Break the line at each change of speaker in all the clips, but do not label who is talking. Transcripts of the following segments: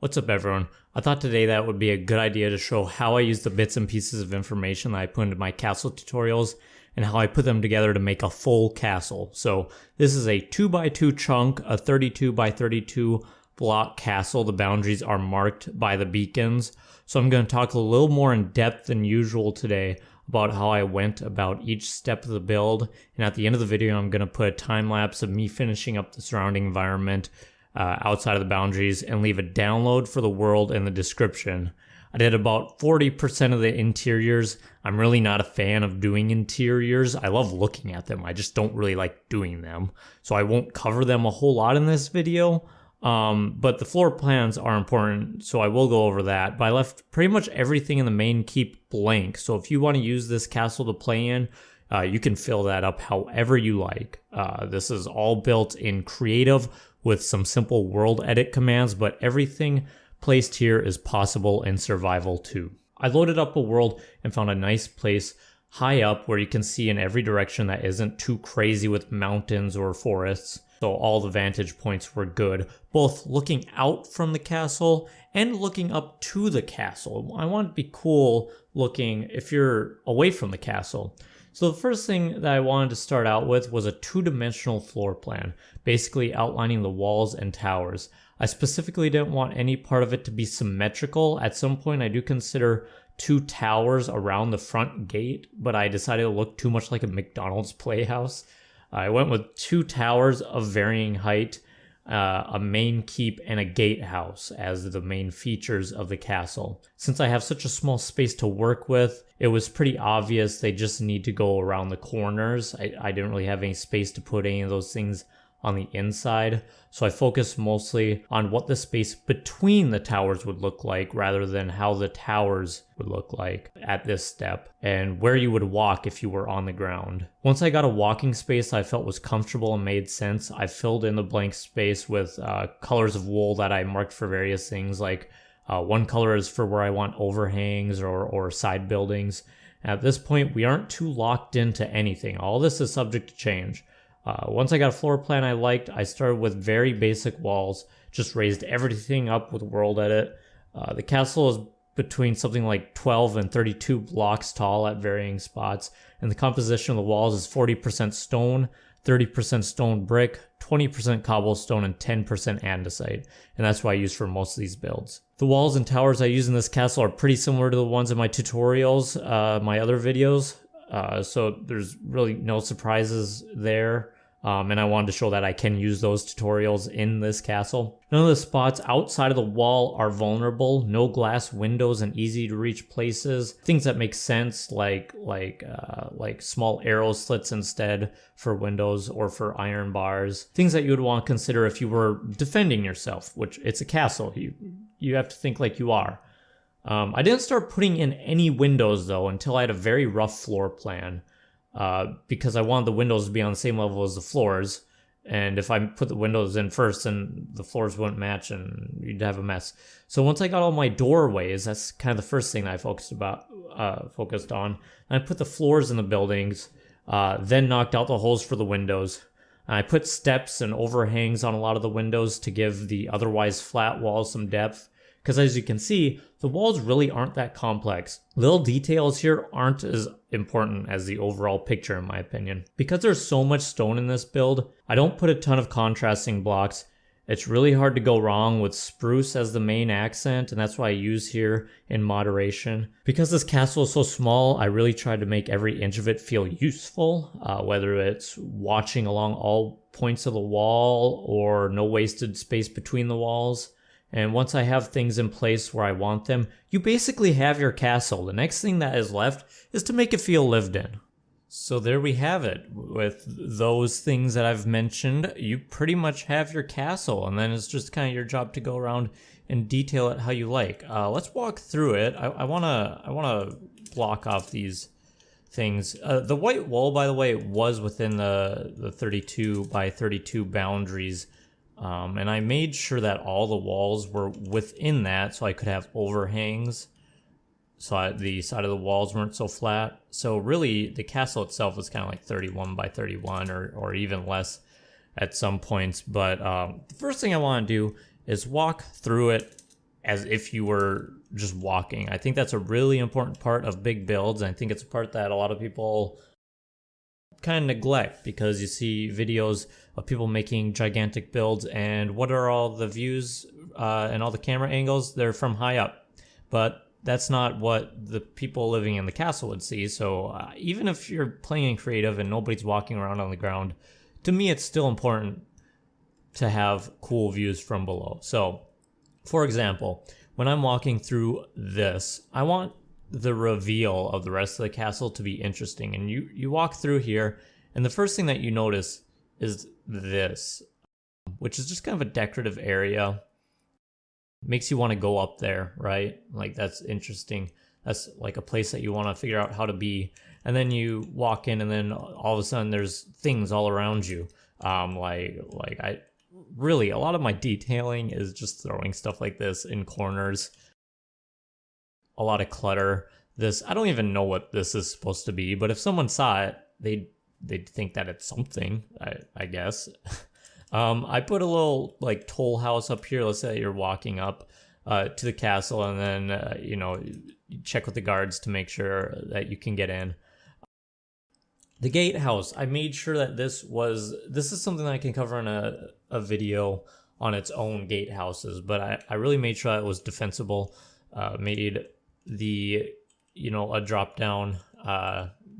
What's up, everyone? I thought today that would be a good idea to show how I use the bits and pieces of information that I put into my castle tutorials and how I put them together to make a full castle. So this is a 2x2 chunk, a 32x32 block castle. The boundaries are marked by the beacons. So I'm going to talk a little more in depth than usual today about how I went about each step of the build. And at the end of the video, I'm going to put a time lapse of me finishing up the surrounding environment outside of the boundaries and leave a download for the world in the description. I did about 40% of the interiors. I'm really not a fan of doing interiors. I love looking at them. I just don't really like doing them. So I won't cover them a whole lot in this video. But the floor plans are important, so I will go over that. But I left pretty much everything in the main keep blank. So if you want to use this castle to play in, you can fill that up however you like. This is all built in creative with some simple world edit commands, but everything placed here is possible in survival too. I loaded up a world and found a nice place high up where you can see in every direction that isn't too crazy with mountains or forests. So all the vantage points were good, both looking out from the castle and looking up to the castle. I want it to be cool looking if you're away from the castle. So the first thing that I wanted to start out with was a two-dimensional floor plan, basically outlining the walls and towers. I specifically didn't want any part of it to be symmetrical. At some point, I do consider two towers around the front gate, but I decided to look too much like a McDonald's playhouse. I went with two towers of varying height, a main keep, and a gatehouse as the main features of the castle. Since I have such a small space to work with, it was pretty obvious they just need to go around the corners. I didn't really have any space to put any of those things on the inside, so I focused mostly on what the space between the towers would look like rather than how the towers would look like at this step and where you would walk if you were on the ground. Once I got a walking space I felt was comfortable and made sense, I filled in the blank space with colors of wool that I marked for various things, like one color is for where I want overhangs or side buildings. At this point, we aren't too locked into anything. All this is subject to change. Once I got a floor plan I liked, I started with very basic walls, just raised everything up with world edit. The castle is between something like 12 and 32 blocks tall at varying spots, and the composition of the walls is 40% stone, 30% stone brick, 20% cobblestone, and 10% andesite, and that's what I use for most of these builds. The walls and towers I use in this castle are pretty similar to the ones in my tutorials, my other videos, so there's really no surprises there. And I wanted to show that I can use those tutorials in this castle. None of the spots outside of the wall are vulnerable. No glass windows and easy to reach places. Things that make sense, like small arrow slits instead for windows or for iron bars. Things that you would want to consider if you were defending yourself, which it's a castle. You have to think like you are. I didn't start putting in any windows though until I had a very rough floor plan. Because I wanted the windows to be on the same level as the floors, and if I put the windows in first, then the floors wouldn't match and you'd have a mess. So once I got all my doorways, that's kind of the first thing that I focused on. And I put the floors in the buildings, then knocked out the holes for the windows. And I put steps and overhangs on a lot of the windows to give the otherwise flat walls some depth. Because as you can see, the walls really aren't that complex. Little details here aren't as important as the overall picture in my opinion. Because there's so much stone in this build, I don't put a ton of contrasting blocks. It's really hard to go wrong with spruce as the main accent, and that's what I use here in moderation. Because this castle is so small, I really tried to make every inch of it feel useful, whether it's watching along all points of the wall or no wasted space between the walls. And once I have things in place where I want them, you basically have your castle. The next thing that is left is to make it feel lived in. So there we have it. With those things that I've mentioned, you pretty much have your castle, and then it's just kind of your job to go around and detail it how you like. Let's walk through it. I wanna block off these things. The white wall, by the way, was within the 32 by 32 boundaries. And I made sure that all the walls were within that so I could have overhangs. So the side of the walls weren't so flat. So really the castle itself was kind of like 31 by 31 or even less at some points. But the first thing I want to do is walk through it as if you were just walking. I think that's a really important part of big builds. And I think it's a part that a lot of people kind of neglect, because you see videos of people making gigantic builds, and what are all the views and all the camera angles? They're from high up. But that's not what the people living in the castle would see. So even if you're playing in creative and nobody's walking around on the ground, to me it's still important to have cool views from below. So for example, when I'm walking through this, I want the reveal of the rest of the castle to be interesting. And you walk through here, and the first thing that you notice is this, which is just kind of a decorative area. Makes you want to go up there, right? Like, that's interesting. That's like a place that you want to figure out how to be. And then you walk in, and then all of a sudden there's things all around you. I really, a lot of my detailing is just throwing stuff like this in corners. A lot of clutter. This, I don't even know what this is supposed to be, but if someone saw it, they'd think that it's something, I guess. I put a little like toll house up here. Let's say you're walking up to the castle, and then you check with the guards to make sure that you can get in. The gatehouse, I made sure that this is something that I can cover in a video on its own, gatehouses, but I really made sure that it was defensible. Made the a drop down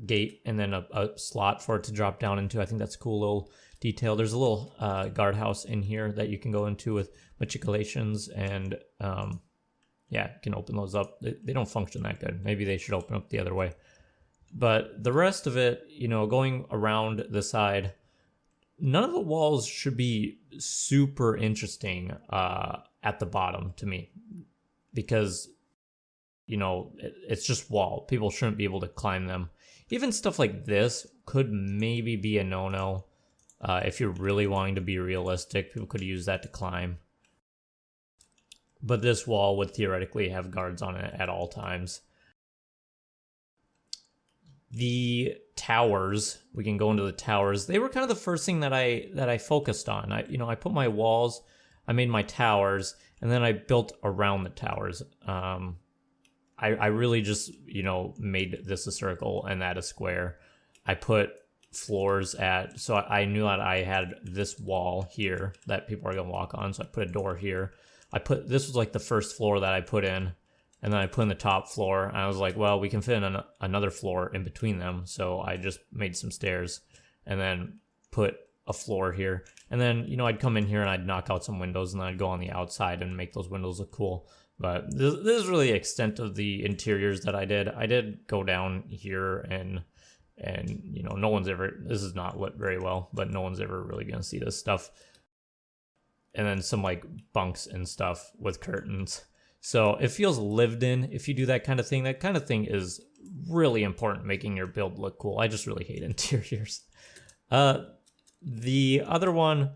gate, and then a slot for it to drop down into. I think that's a cool little detail. There's a little guardhouse in here that you can go into with matriculations, and you can open those up. They don't function that good. Maybe they should open up the other way. But the rest of it, going around the side, none of the walls should be super interesting at the bottom to me, because it's just wall. People shouldn't be able to climb them. Even stuff like this could maybe be a no-no. If you're really wanting to be realistic, people could use that to climb. But this wall would theoretically have guards on it at all times. The towers, we can go into the towers. They were kind of the first thing that I focused on. I put my walls, I made my towers, and then I built around the towers. I really just, made this a circle and that a square. I put floors so I knew that I had this wall here that people are gonna walk on, so I put a door here. This was like the first floor that I put in, and then I put in the top floor, and I was like, well, we can fit in another floor in between them, so I just made some stairs, and then put a floor here, and then I'd come in here and I'd knock out some windows, and then I'd go on the outside and make those windows look cool. But this is really the extent of the interiors that I did. I did go down here and no one's ever, this is not lit very well, but no one's ever really gonna see this stuff. And then some like bunks and stuff with curtains. So it feels lived in if you do that kind of thing. That kind of thing is really important, making your build look cool. I just really hate interiors. The other one,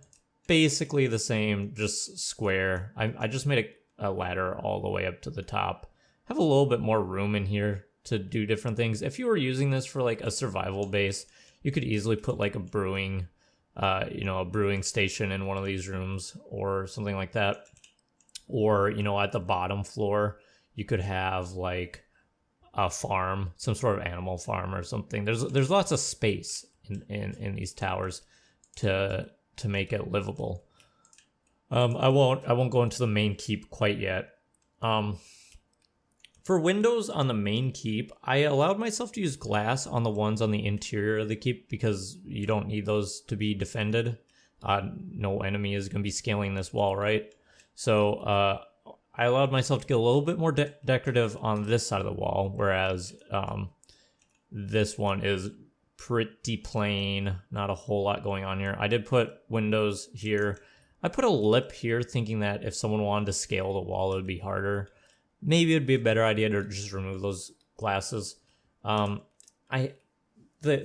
basically the same, just square. I just made a ladder all the way up to the top. Have a little bit more room in here to do different things. If you were using this for like a survival base, you could easily put like a brewing station in one of these rooms or something like that. Or, at the bottom floor, you could have like a farm, some sort of animal farm or something. There's lots of space in these towers to make it livable. I won't go into the main keep quite yet. For windows on the main keep, I allowed myself to use glass on the ones on the interior of the keep because you don't need those to be defended. No enemy is going to be scaling this wall, right? So I allowed myself to get a little bit more decorative on this side of the wall, whereas this one is pretty plain, not a whole lot going on here. I did put windows here. I put a lip here thinking that if someone wanted to scale the wall, it would be harder. Maybe it'd be a better idea to just remove those glasses. The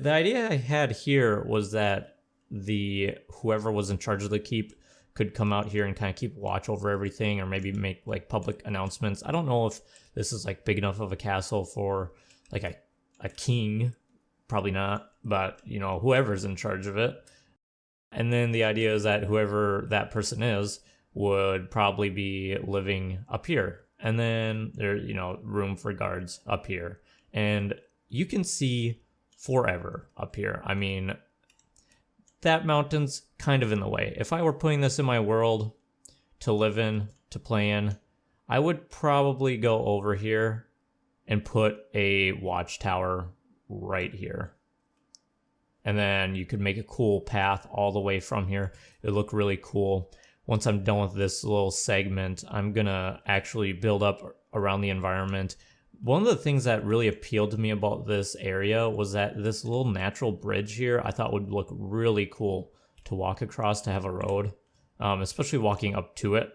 idea I had here was that whoever was in charge of the keep could come out here and kind of keep watch over everything, or maybe make like public announcements. I don't know if this is like big enough of a castle for like a king, probably not, but whoever's in charge of it. And then the idea is that whoever that person is would probably be living up here. And then there, room for guards up here. And you can see forever up here. I mean, that mountain's kind of in the way. If I were putting this in my world to live in, to play in, I would probably go over here and put a watchtower right here. And then you could make a cool path all the way from here. It would look really cool. Once I'm done with this little segment, I'm gonna actually build up around the environment. One of the things that really appealed to me about this area was that this little natural bridge here I thought would look really cool to walk across, to have a road, especially walking up to it.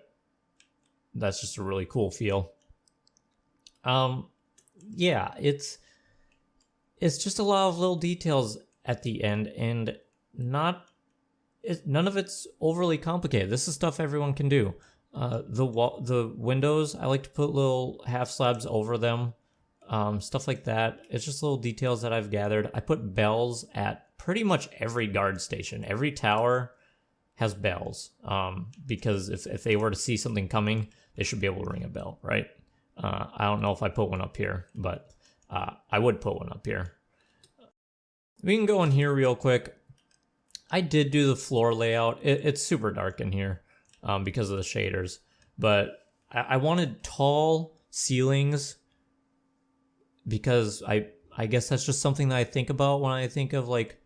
That's just a really cool feel. Yeah, it's just a lot of little details at the end, and none of it's overly complicated. This is stuff everyone can do. The windows, I like to put little half slabs over them, stuff like that. It's just little details that I've gathered. I put bells at pretty much every guard station. Every tower has bells, because if they were to see something coming, they should be able to ring a bell, right? I don't know if I put one up here, but I would put one up here. We can go in here real quick. I did do the floor layout. It's super dark in here because of the shaders, but I wanted tall ceilings because I guess that's just something that I think about when I think of like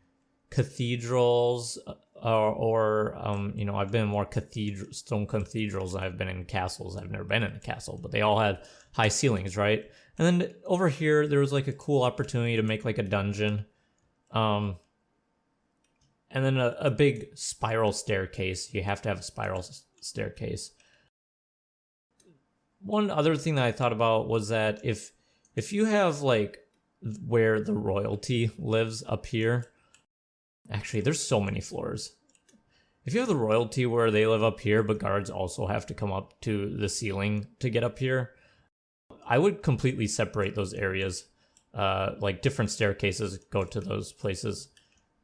cathedrals or I've been in more stone cathedrals than I've been in castles. I've never been in a castle, but they all had high ceilings, right? And then over here, there was like a cool opportunity to make like a dungeon. And then a big spiral staircase. You have to have a spiral staircase. One other thing that I thought about was that if you have like where the royalty lives up here, actually there's so many floors. If you have the royalty where they live up here, but guards also have to come up to the ceiling to get up here, I would completely separate those areas. Like different staircases go to those places,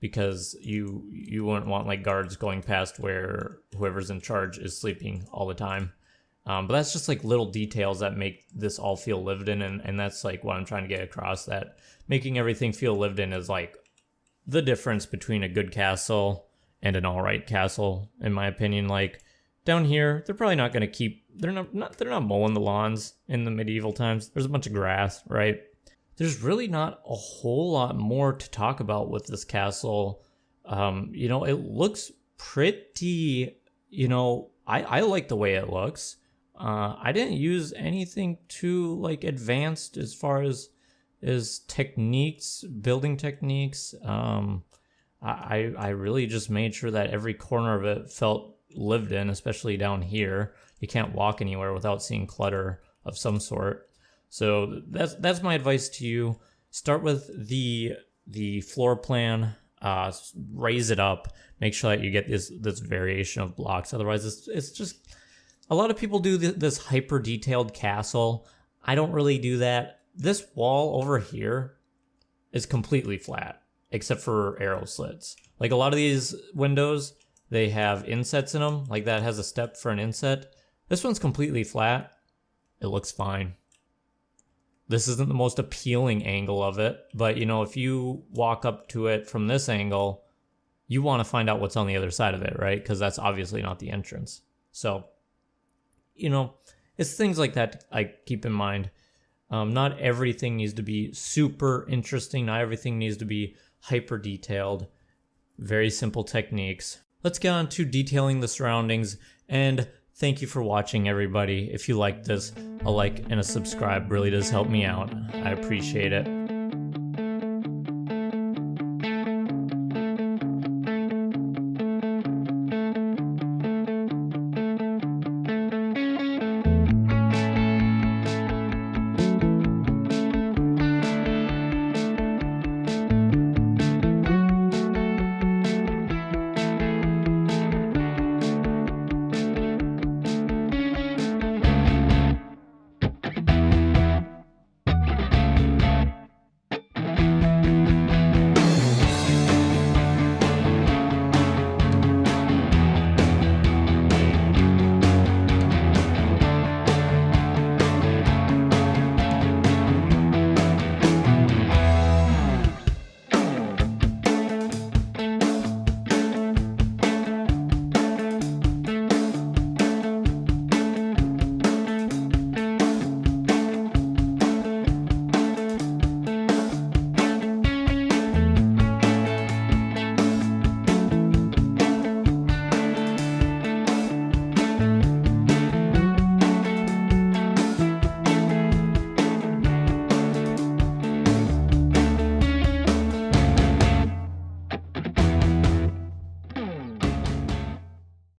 because you wouldn't want like guards going past where whoever's in charge is sleeping all the time. But that's just like little details that make this all feel lived in, and that's like what I'm trying to get across, that making everything feel lived in is like the difference between a good castle and an alright castle, in my opinion. Like down here, they're probably not going to they're not mowing the lawns in the medieval times. There's a bunch of grass, right? There's really not a whole lot more to talk about with this castle. It looks pretty, I like the way it looks. I didn't use anything too like advanced as far as techniques, building techniques. I really just made sure that every corner of it felt lived in, especially down here. You can't walk anywhere without seeing clutter of some sort. So that's my advice to you. Start with the floor plan, raise it up, make sure that you get this variation of blocks. Otherwise, it's just, a lot of people do this hyper detailed castle. I don't really do that. This wall over here is completely flat, except for arrow slits. Like a lot of these windows, they have insets in them. Like that has a step for an inset. This one's completely flat. It looks fine. This isn't the most appealing angle of it, but if you walk up to it from this angle, you want to find out what's on the other side of it, right? Because that's obviously not the entrance. So, it's things like that I keep in mind. Not everything needs to be super interesting. Not everything needs to be hyper detailed. Very simple techniques. Let's get on to detailing the surroundings, and thank you for watching, everybody. If you liked this, a like and a subscribe really does help me out. I appreciate it.